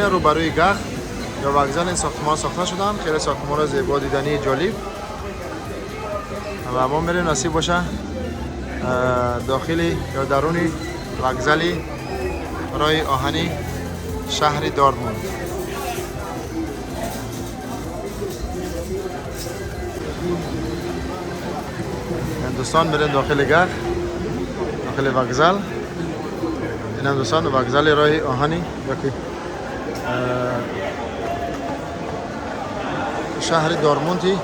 روبروی گخ یا وокزال این ساختمان ساخته شدن. خیلی ساختمان زیبا دیدنی جالب و ما میریم نصیب باشه داخلی یا درونی وокزالی راه آهنی شهر دورتموند. دوستان میریم داخل گخ، داخل وокزال. این هم دوستان وокزال راه آهنی یکی شهر دورتموندی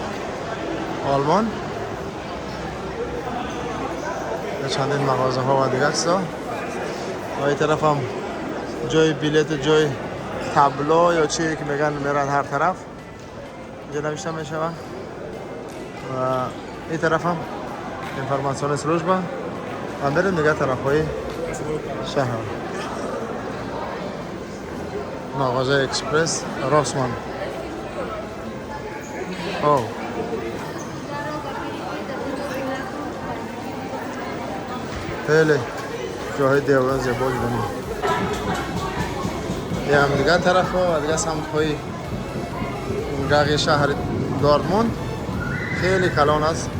آلمان. چندین مغازه ها و دیگر چیزا و این طرف هم جای بلیت، جای تابلو یا چی که میگن میرن هر طرف اینجا نوشته میشه و این طرف هم اینفورماسیون سلوژبا و میریم دیگه طرف های شهر. مغازه اکسپرس راسمان. خیلی جاهای دیوان زیبا دیدنی. یه هم دیگه طرف ها و دیگه سمت های گاغی شهر دورتموند خیلی کلان است.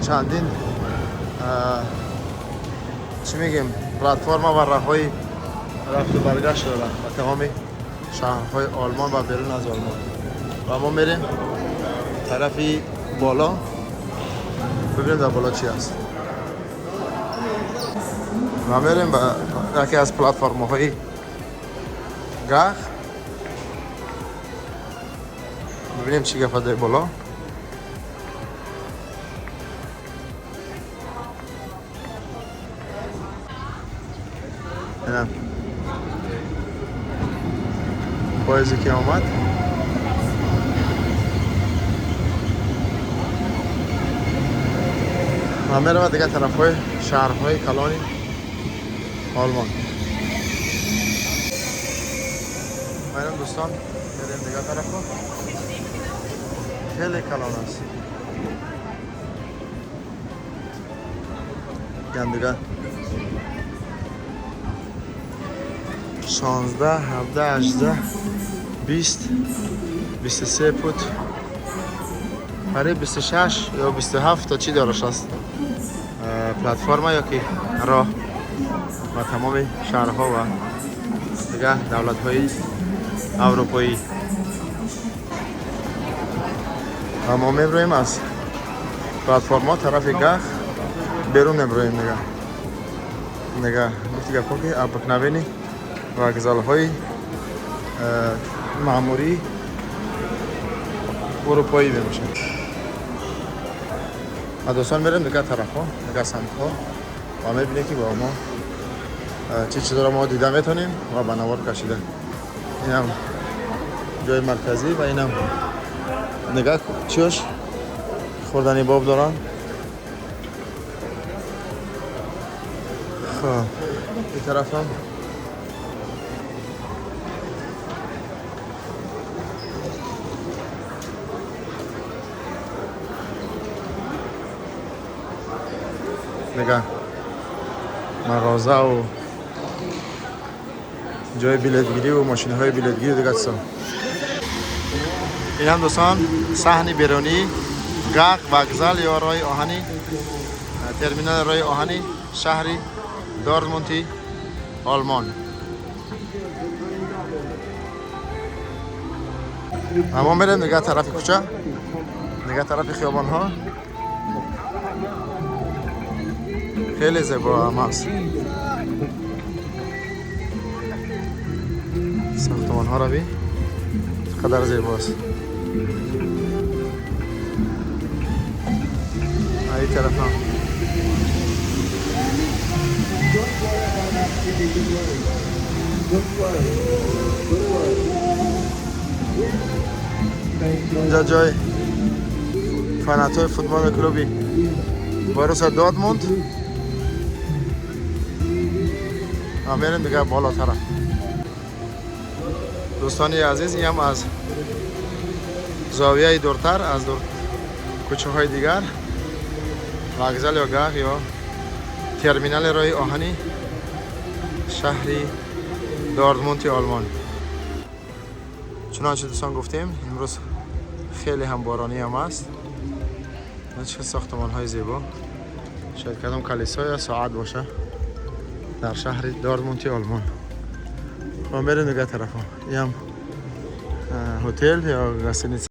چندین چی میگیم پلتفرم و راه های رفت و برگشت دارن و تمام شهرهای آلمان و بیرون از آلمان. و ما میریم طرفی بالا ببینیم در بالا چی هست. ما میریم به یکی از پلتفرم های گخ ببینیم چی گفته در بالا. اینم پاییزی که آمد. ما میریم دیگه طرف های شهرهای کلانی آلمان. میریم دوستان میریم دیگه طرف ها خیلی کلان است. دیگه 16 17 18 20 23 فوت برای 26 یا 27 تا چی دارش است پلتفرم یا که راه و تمام شهرها و دیگه دولت های اروپایی. و ما میبرویم از پلتفرم ها طرف گخ بیرون میبرویم نگه گفتی گفت که ابک نبینی وокزال های معمولی اروپایی بمیشن. و دوستان میریم دیگه طرف ها دیگه سمت ها و میبینیم که با ما چی چیز را ما دیده میتونیم و به نوار کشیده. این هم جای مرکزی و این هم نگاه چیوش خوردنی باب دارن. خب این طرف هم نگاه مغازه و جای بلیتگیری و ماشین های بلیتگیری دیگه هستن. این هم دوستان صحن بیرونی گخ وокزال یا راه آهنی ترمینال راه آهنی شهری دورتموندی آلمان. اما میریم نگاه طرف کوچه، نگاه طرف خیابان ها خیلی زیبا هم هست. ساختمان ها رو بی قدر زیباست. این طرف هم اینجا جای فنات های فوتبال کلوبی بروسیا دورتموند. میریم دیگه بالاتر. دوستانی عزیز این هم از زاویه دورتر از کوچه های دیگر وокزال یا گخ یا ترمینال راه آهنی شهری دورتموند آلمان. چنانچه دوستان گفتیم امروز خیلی هم بارانی هم است. چه ساختمان های زیبا. شاید کدام کلیسا یا ساعت باشه در شهر دورتموند آلمان. ما میریم دیگه طرف ها. این هم هتل یا گاستینیتس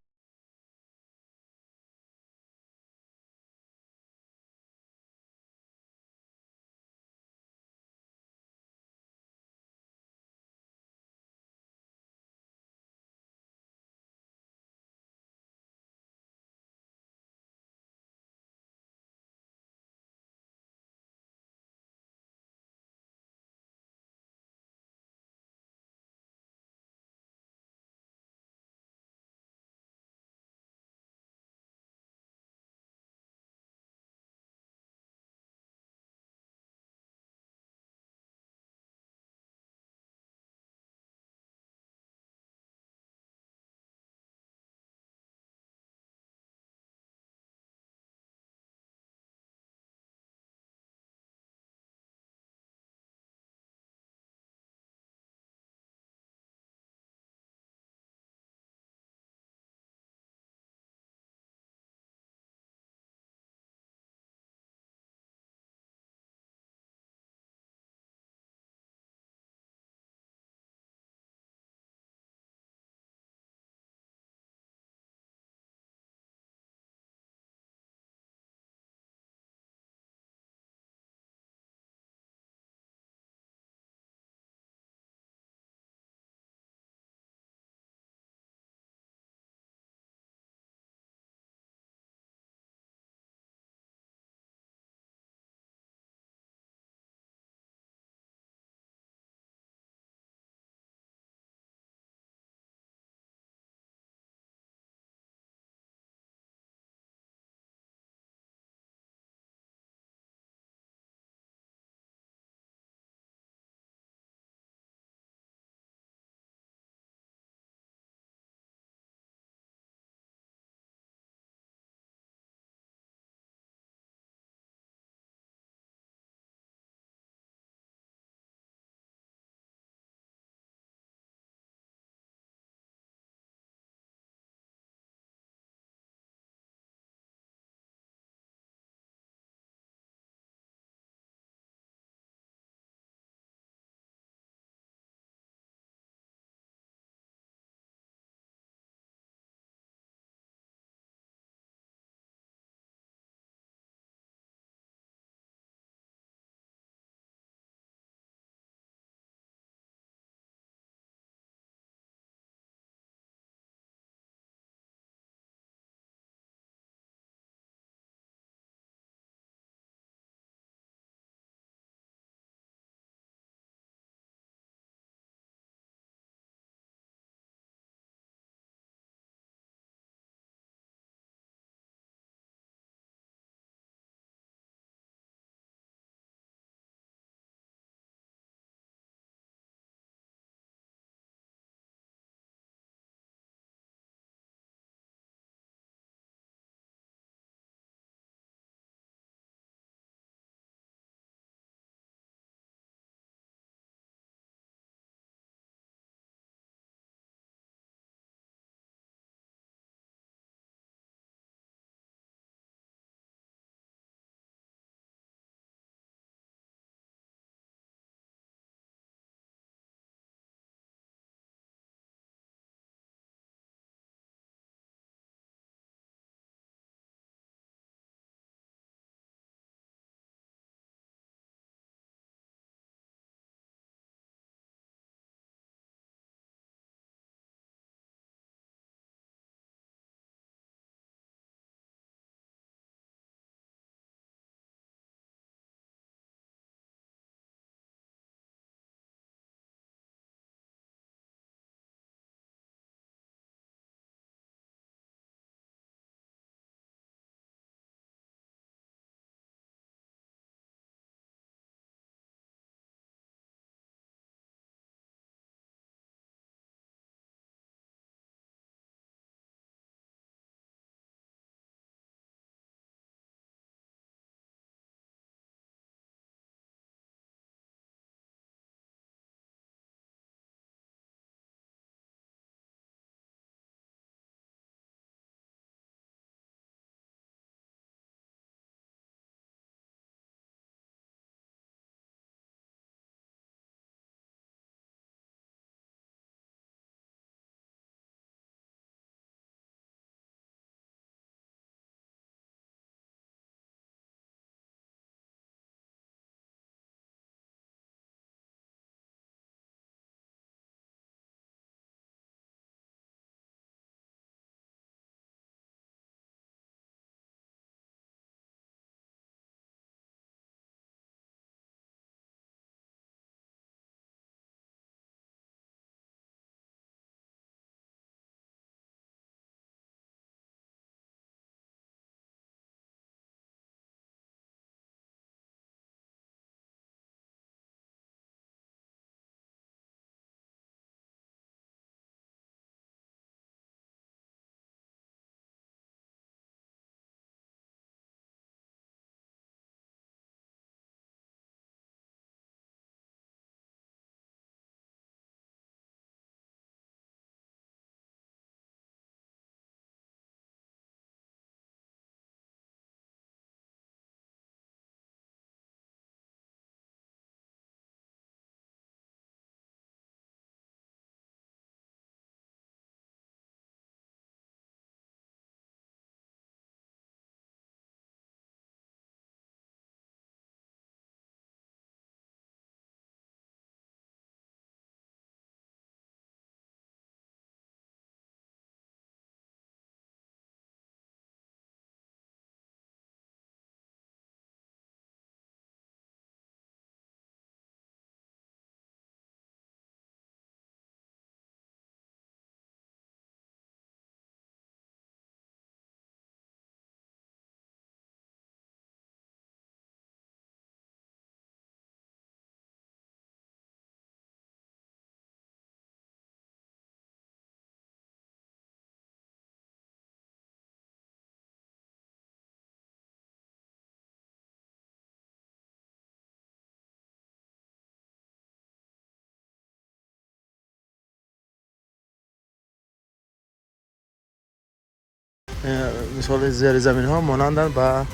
مثال زیر زمین ها مانندن به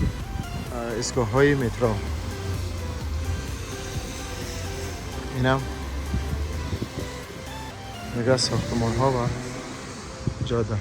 ایستگاه های مترو. اینم میگه ساختمان ها و جاده.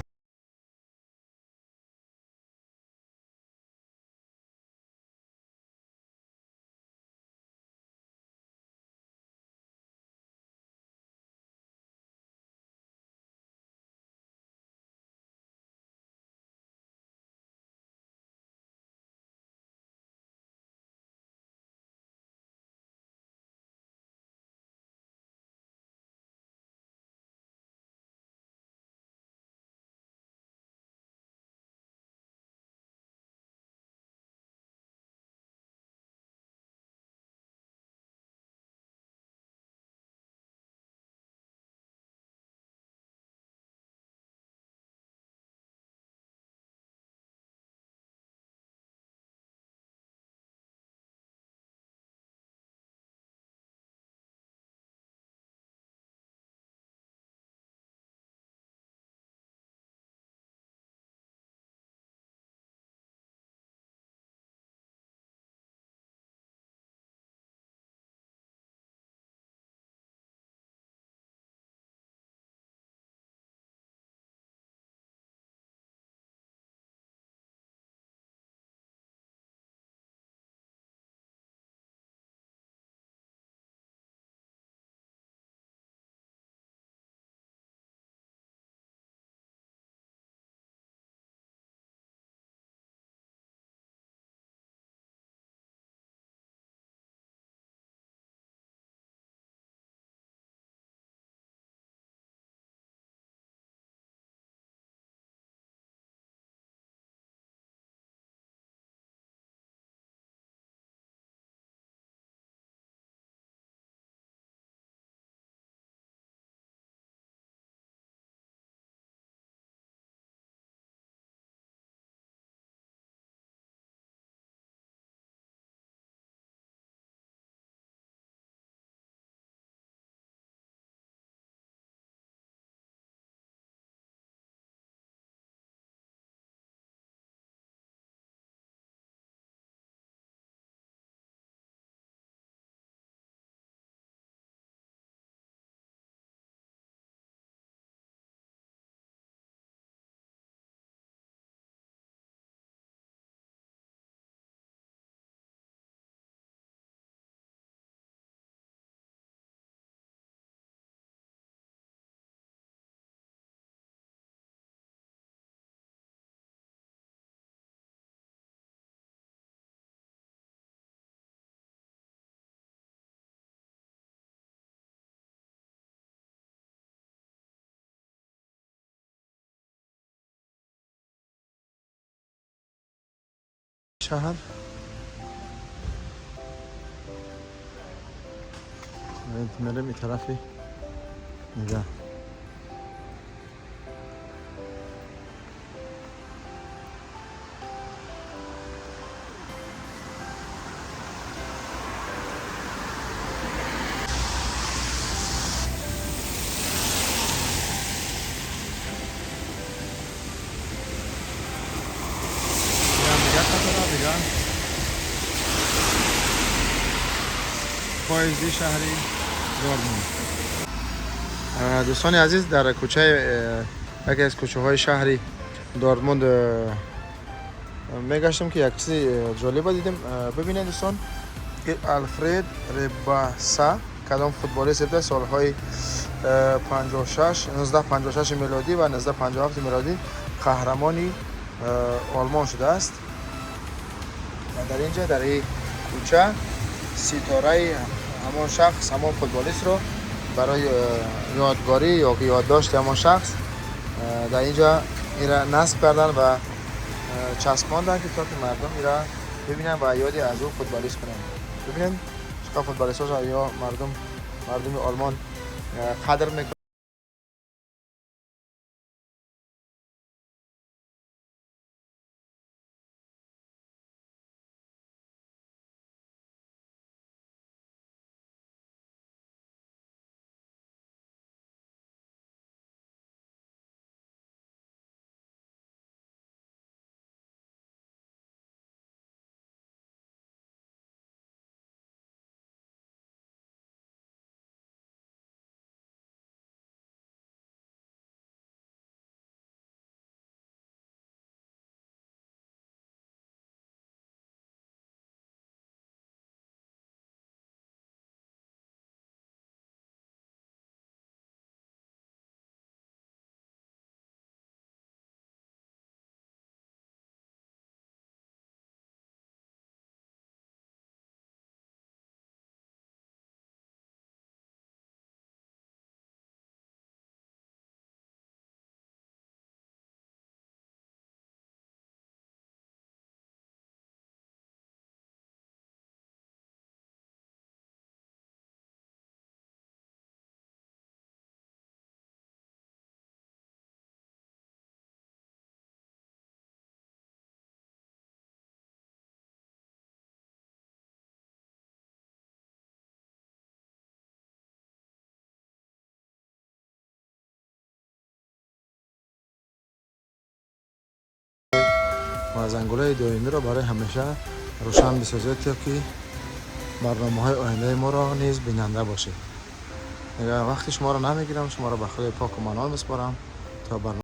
شهر میرم این طرفی. نگاه میگه خطر دیگه پاییزی شهری دورتموند. دوستان عزیز، در کوچه یکی از کوچه های شهری دورتموند میگشتم که یک چیز جالب دیدم. ببینید دوستان، آلفرد ریباسا کدام فوتبالیست بوده سالهای 56 1956 میلادی و 1957 میلادی قهرمانی آلمان شده است. و در اینجا در این کوچه ستاره همان شخص، همان فوتبالیست رو برای یادگاری یا یادداشت همان شخص در اینجا ایرا نصب کردن و چسباندن که تا که مردم ایرا ببینن و یادی از او فوتبالیست کنن. ببینن چقدر فوتبالیست ها یا مردم آلمان قدر میکنن. و زنگوله دائمی را برای همیشه روشن بسازید تا که برنامه‌های آینده ما را نیز بیننده باشید. دیگه وقتی شما را نمیگیرم، شما را به خدای پاک و منال میسپارم تا برنامه